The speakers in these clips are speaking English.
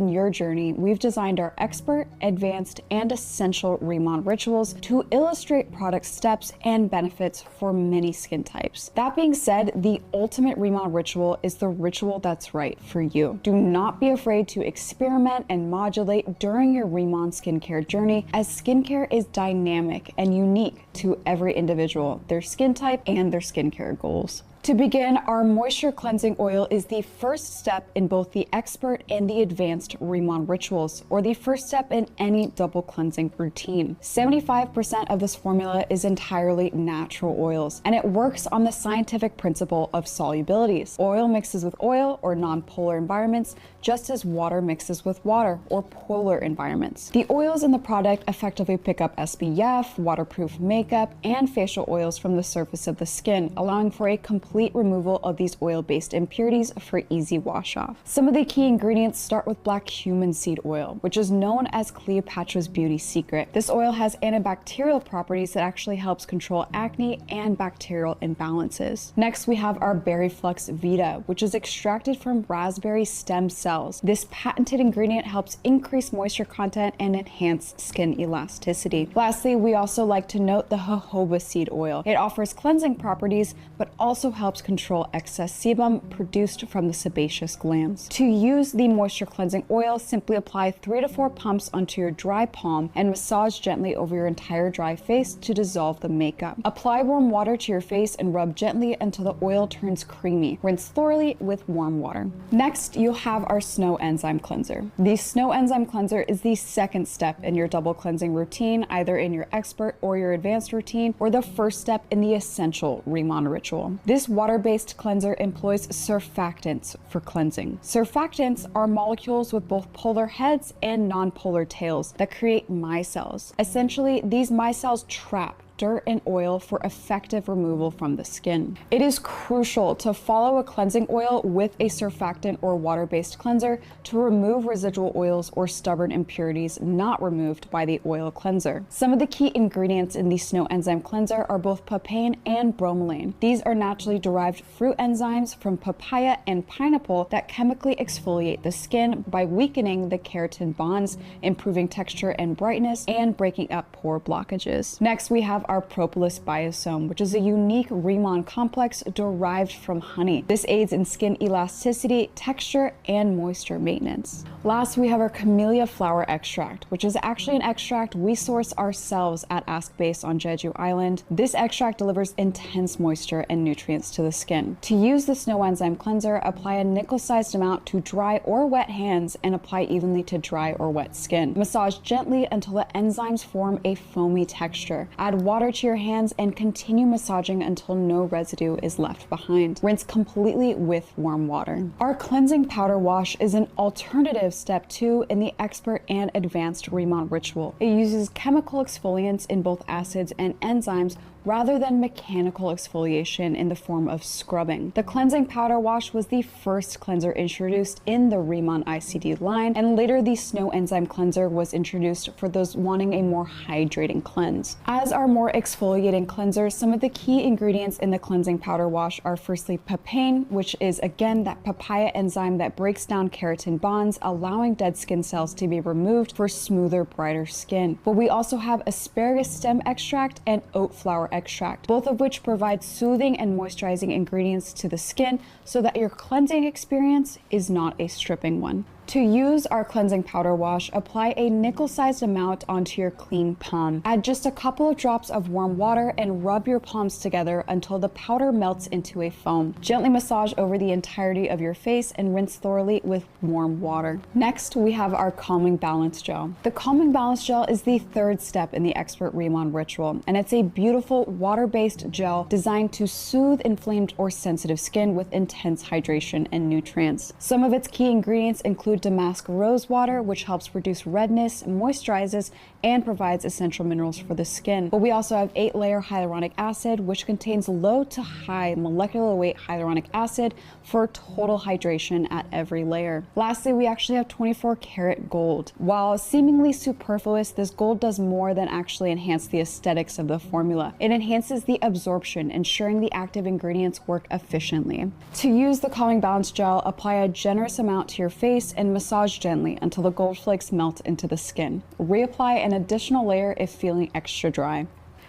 In your journey, we've designed our expert, advanced, and essential remon rituals to illustrate product steps and benefits for many skin types. That being said, the ultimate remon ritual is the ritual that's right for you. Do not be afraid to experiment and modulate during your remon skincare journey, as skincare is dynamic and unique to every individual, their skin type, and their skincare goals. To begin, our moisture cleansing oil is the first step in both the expert and the advanced remon rituals, or the first step in any double cleansing routine. 75% of this formula is entirely natural oils, and it works on the scientific principle of solubilities. Oil mixes with oil or non-polar environments, just as water mixes with water or polar environments. The oils in the product effectively pick up SPF, waterproof makeup, and facial oils from the surface of the skin, allowing for a complete removal of these oil-based impurities for easy wash off. Some of the key ingredients start with black cumin seed oil, which is known as Cleopatra's beauty secret. This oil has antibacterial properties that actually helps control acne and bacterial imbalances. Next, we have our Berry Flux Vita, which is extracted from raspberry stem cells. This patented ingredient helps increase moisture content and enhance skin elasticity. Lastly, we also like to note the jojoba seed oil. It offers cleansing properties, but also helps control excess sebum produced from the sebaceous glands. To use the moisture cleansing oil, simply apply 3 to 4 pumps onto your dry palm and massage gently over your entire dry face to dissolve the makeup. Apply warm water to your face and rub gently until the oil turns creamy. Rinse thoroughly with warm water. Next, you'll have our Snow Enzyme Cleanser. The Snow Enzyme Cleanser is the second step in your double cleansing routine, either in your expert or your advanced routine, or the first step in the essential remon ritual. This water-based cleanser employs surfactants for cleansing. Surfactants are molecules with both polar heads and non-polar tails that create micelles. Essentially, these micelles trap dirt and oil for effective removal from the skin. It is crucial to follow a cleansing oil with a surfactant or water-based cleanser to remove residual oils or stubborn impurities not removed by the oil cleanser. Some of the key ingredients in the Snow Enzyme Cleanser are both papain and bromelain. These are naturally derived fruit enzymes from papaya and pineapple that chemically exfoliate the skin by weakening the keratin bonds, improving texture and brightness, and breaking up pore blockages. Next, we have our Propolis Biosome, which is a unique remon complex derived from honey. This aids in skin elasticity, texture, and moisture maintenance. Last, we have our Camellia Flower Extract, which is actually an extract we source ourselves at Ask Base on Jeju Island. This extract delivers intense moisture and nutrients to the skin. To use the Snow Enzyme Cleanser, apply a nickel-sized amount to dry or wet hands and apply evenly to dry or wet skin. Massage gently until the enzymes form a foamy texture. Add water to your hands and continue massaging until no residue is left behind. Rinse completely with warm water. Our cleansing powder wash is an alternative step 2 in the expert and advanced remon ritual. It uses chemical exfoliants in both acids and enzymes rather than mechanical exfoliation in the form of scrubbing. The cleansing powder wash was the first cleanser introduced in the Remon ICD line, and later the Snow Enzyme Cleanser was introduced for those wanting a more hydrating cleanse. As our more exfoliating cleansers, some of the key ingredients in the cleansing powder wash are firstly papain, which is again that papaya enzyme that breaks down keratin bonds, allowing dead skin cells to be removed for smoother, brighter skin. But we also have asparagus stem extract and oat flower extract, both of which provide soothing and moisturizing ingredients to the skin so that your cleansing experience is not a stripping one. To use our cleansing powder wash, apply a nickel-sized amount onto your clean palm. Add just a couple of drops of warm water and rub your palms together until the powder melts into a foam. Gently massage over the entirety of your face and rinse thoroughly with warm water. Next, we have our Calming Balance Gel. The Calming Balance Gel is the third step in the expert remon ritual, and it's a beautiful water-based gel designed to soothe inflamed or sensitive skin with intense hydration and nutrients. Some of its key ingredients include damask rose water, which helps reduce redness, moisturizes, and provides essential minerals for the skin. But we also have 8-layer hyaluronic acid, which contains low to high molecular weight hyaluronic acid for total hydration at every layer. Lastly, we actually have 24 karat gold. While seemingly superfluous, this gold does more than actually enhance the aesthetics of the formula. It enhances the absorption, ensuring the active ingredients work efficiently. To use the Calming Balance Gel, apply a generous amount to your face and and massage gently until the gold flakes melt into the skin. Reapply an additional layer if feeling extra dry.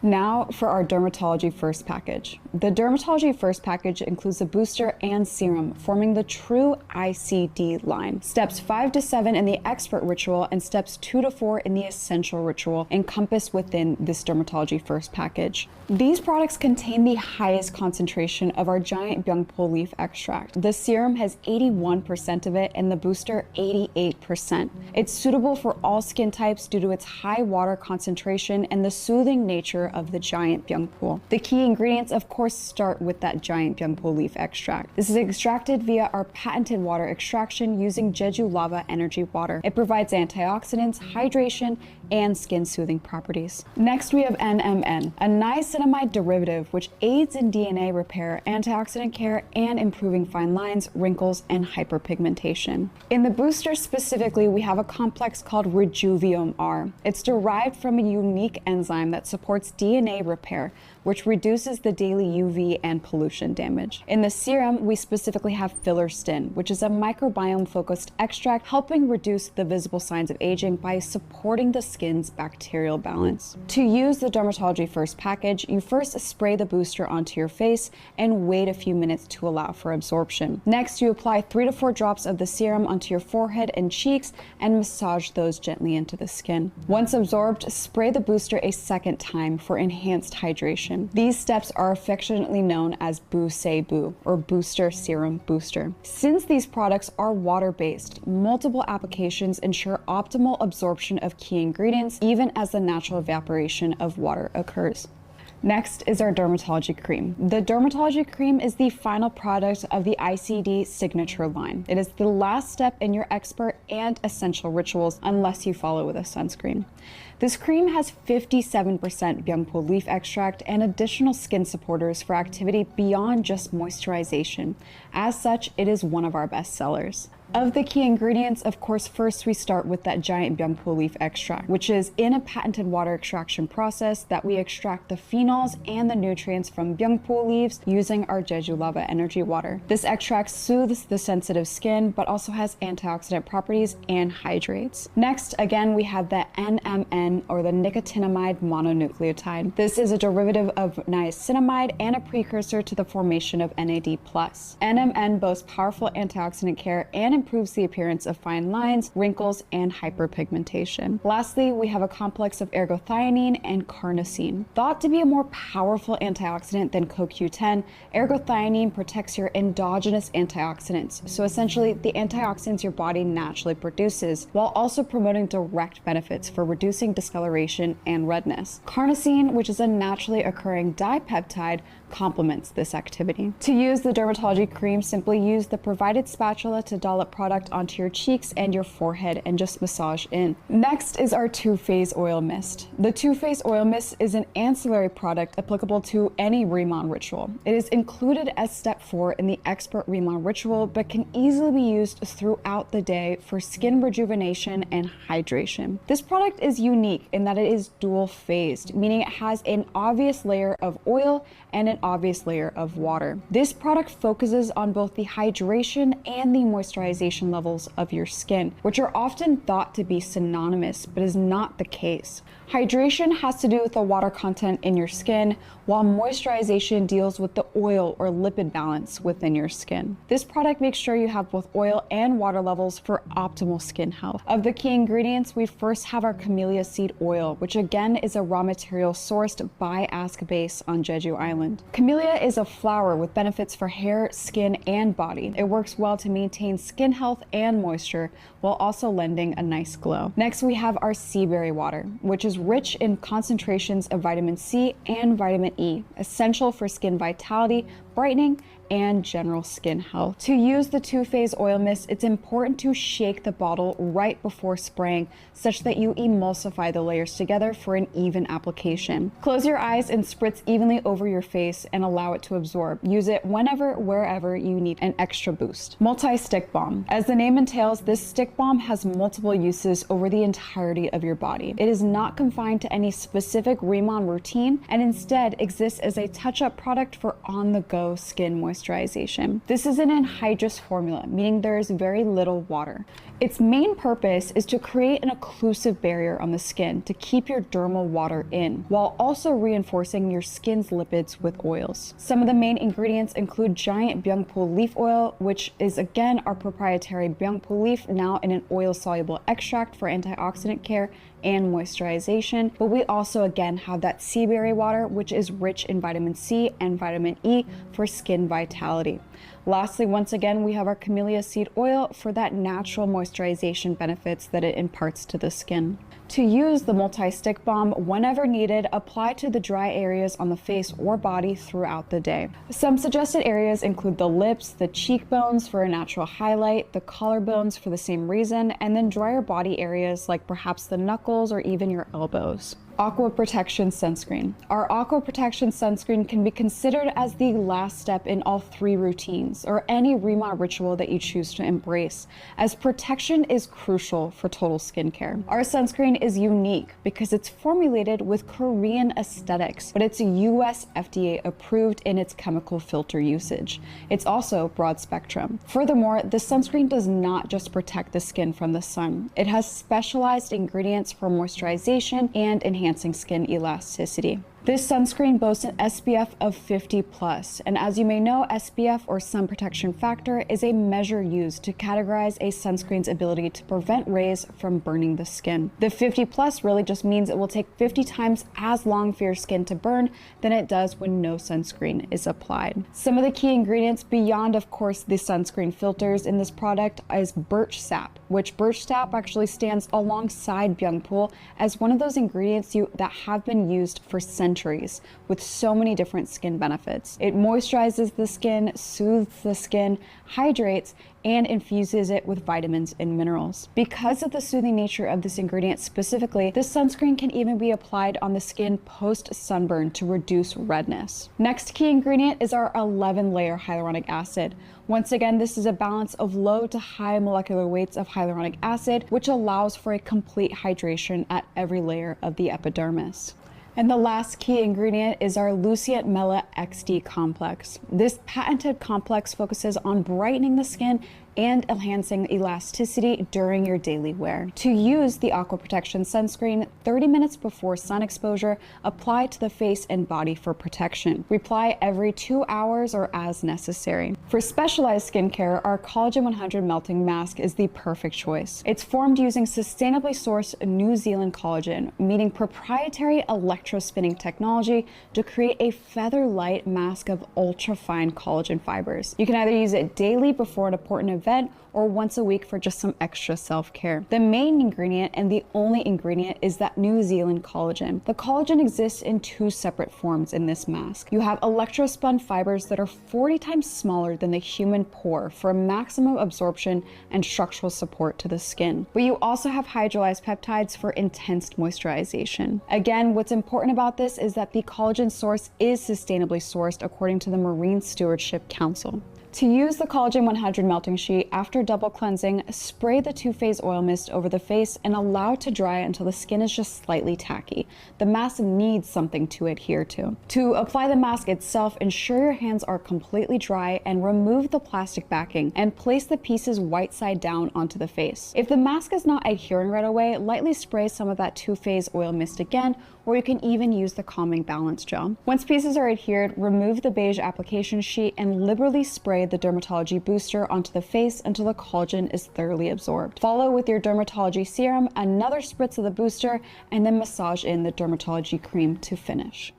Now for our Dermatology First package. The Dermatology First package includes a booster and serum, forming the true ICD line. Steps 5 to 7 in the Expert ritual and steps 2 to 4 in the Essential ritual encompassed within this Dermatology First package. These products contain the highest concentration of our giant byungpo leaf extract. The serum has 81% of it and the booster 88%. It's suitable for all skin types due to its high water concentration and the soothing nature of the giant byungpo. The key ingredients, of course, start with that giant byungpo leaf extract. This is extracted via our patented water extraction using Jeju lava energy water. It provides antioxidants, hydration, and skin soothing properties. Next, we have NMN, a niacinamide derivative which aids in DNA repair, antioxidant care, and improving fine lines, wrinkles, and hyperpigmentation. In the booster specifically, we have a complex called Rejuviome R. It's derived from a unique enzyme that supports DNA repair, which reduces the daily UV and pollution damage. In the serum, we specifically have Filerstin, which is a microbiome-focused extract helping reduce the visible signs of aging by supporting the skin's bacterial balance. To use the Dermatology First package, you first spray the booster onto your face and wait a few minutes to allow for absorption. Next, you apply 3 to 4 drops of the serum onto your forehead and cheeks and massage those gently into the skin. Once absorbed, spray the booster a second time for enhanced hydration. These steps are affectionately known as Boo-Se-Boo, or Booster Serum Booster. Since these products are water-based, multiple applications ensure optimal absorption of key ingredients even as the natural evaporation of water occurs. Next is our Dermatology Cream. The Dermatology Cream is the final product of the ICD signature line. It is the last step in your Expert and Essential rituals unless you follow with a sunscreen. This cream has 57% byungpo leaf extract and additional skin supporters for activity beyond just moisturization. As such, it is one of our best sellers. Of the key ingredients, of course, first we start with that giant byungpo leaf extract, which is in a patented water extraction process that we extract the phenols and the nutrients from byungpo leaves using our Jeju lava energy water. This extract soothes the sensitive skin, but also has antioxidant properties and hydrates. Next, again, we have the NMN, or the nicotinamide mononucleotide. This is a derivative of niacinamide and a precursor to the formation of NAD+. NMN boasts powerful antioxidant care and improves the appearance of fine lines, wrinkles, and hyperpigmentation. Lastly, we have a complex of ergothioneine and carnosine. Thought to be a more powerful antioxidant than CoQ10, ergothioneine protects your endogenous antioxidants, so essentially the antioxidants your body naturally produces, while also promoting direct benefits for reducing discoloration and redness. Carnosine, which is a naturally occurring dipeptide, complements this activity. To use the Dermatology Cream, simply use the provided spatula to dollop product onto your cheeks and your forehead and just massage in. Next is our two-phase oil mist. The two-phase oil mist is an ancillary product applicable to any Remon ritual. It is included as step 4 in the Expert Remon ritual, but can easily be used throughout the day for skin rejuvenation and hydration. This product is unique in that it is dual-phased, meaning it has an obvious layer of oil and an obvious layer of water. This product focuses on both the hydration and the moisturization levels of your skin, which are often thought to be synonymous, but is not the case. Hydration has to do with the water content in your skin, while moisturization deals with the oil or lipid balance within your skin. This product makes sure you have both oil and water levels for optimal skin health. Of the key ingredients, we first have our camellia seed oil, which again is a raw material sourced by Ask Base on Jeju Island. Camellia is a flower with benefits for hair, skin, and body. It works well to maintain skin health and moisture, while also lending a nice glow. Next, we have our sea berry water, which is rich in concentrations of vitamin C and vitamin E, essential for skin vitality, brightening, and general skin health. To use the two-phase oil mist, it's important to shake the bottle right before spraying such that you emulsify the layers together for an even application. Close your eyes and spritz evenly over your face and allow it to absorb. Use it whenever, wherever you need an extra boost. Multi-stick balm. As the name entails, this stick balm has multiple uses over the entirety of your body. It is not confined to any specific Remon routine and instead exists as a touch-up product for on-the-go skin moisturization. moisturization. This is an anhydrous formula, meaning there is very little water. Its main purpose is to create an occlusive barrier on the skin to keep your dermal water in, while also reinforcing your skin's lipids with oils. Some of the main ingredients include giant byungpul leaf oil, which is again our proprietary byungpul leaf, now in an oil-soluble extract for antioxidant care and moisturization. But we also again have that sea berry water, which is rich in vitamin C and vitamin E for skin vitality. Lastly, once again, we have our camellia seed oil for that natural moisturization benefits that it imparts to the skin. To use the multi-stick balm whenever needed, apply to the dry areas on the face or body throughout the day. Some suggested areas include the lips, the cheekbones for a natural highlight, the collarbones for the same reason, and then drier body areas like perhaps the knuckles or even your elbows. Aqua Protection Sunscreen. Our Aqua Protection Sunscreen can be considered as the last step in all 3 routines or any remodel ritual that you choose to embrace, as protection is crucial for total skincare. Our sunscreen is unique because it's formulated with Korean aesthetics, but it's US FDA approved in its chemical filter usage. It's also broad spectrum. Furthermore, the sunscreen does not just protect the skin from the sun. It has specialized ingredients for moisturization and enhancing skin elasticity. This sunscreen boasts an SPF of 50+, and as you may know, SPF or sun protection factor is a measure used to categorize a sunscreen's ability to prevent rays from burning the skin. The 50+ really just means it will take 50 times as long for your skin to burn than it does when no sunscreen is applied. Some of the key ingredients beyond, of course, the sunscreen filters in this product is birch sap, which birch sap actually stands alongside byungpul as one of those ingredients that have been used for centuries with so many different skin benefits. It moisturizes the skin, soothes the skin, hydrates, and infuses it with vitamins and minerals. Because of the soothing nature of this ingredient specifically, this sunscreen can even be applied on the skin post-sunburn to reduce redness. Next key ingredient is our 11-layer hyaluronic acid. Once again, this is a balance of low to high molecular weights of hyaluronic acid, which allows for a complete hydration at every layer of the epidermis. And the last key ingredient is our Lucient Mela XD complex. This patented complex focuses on brightening the skin and enhancing elasticity during your daily wear. To use the Aqua Protection Sunscreen, 30 minutes before sun exposure, apply to the face and body for protection. Reapply every 2 hours or as necessary. For specialized skincare, our Collagen 100 Melting Mask is the perfect choice. It's formed using sustainably sourced New Zealand collagen, meaning proprietary electrospinning technology to create a feather-light mask of ultra-fine collagen fibers. You can either use it daily before an important event or once a week for just some extra self-care. The main ingredient and the only ingredient is that New Zealand collagen. The collagen exists in 2 separate forms in this mask. You have electrospun fibers that are 40 times smaller than the human pore for maximum absorption and structural support to the skin. But you also have hydrolyzed peptides for intense moisturization. Again, what's important about this is that the collagen source is sustainably sourced according to the Marine Stewardship Council. To use the Collagen 100 melting sheet, after double cleansing, spray the 2-phase oil mist over the face and allow it to dry until the skin is just slightly tacky. The mask needs something to adhere to. To apply the mask itself, ensure your hands are completely dry and remove the plastic backing and place the pieces white side down onto the face. If the mask is not adhering right away, lightly spray some of that 2-phase oil mist again, or you can even use the calming balance gel. Once pieces are adhered, remove the beige application sheet and liberally spray the dermatology booster onto the face until the collagen is thoroughly absorbed. Follow with your dermatology serum, another spritz of the booster, and then massage in the dermatology cream to finish.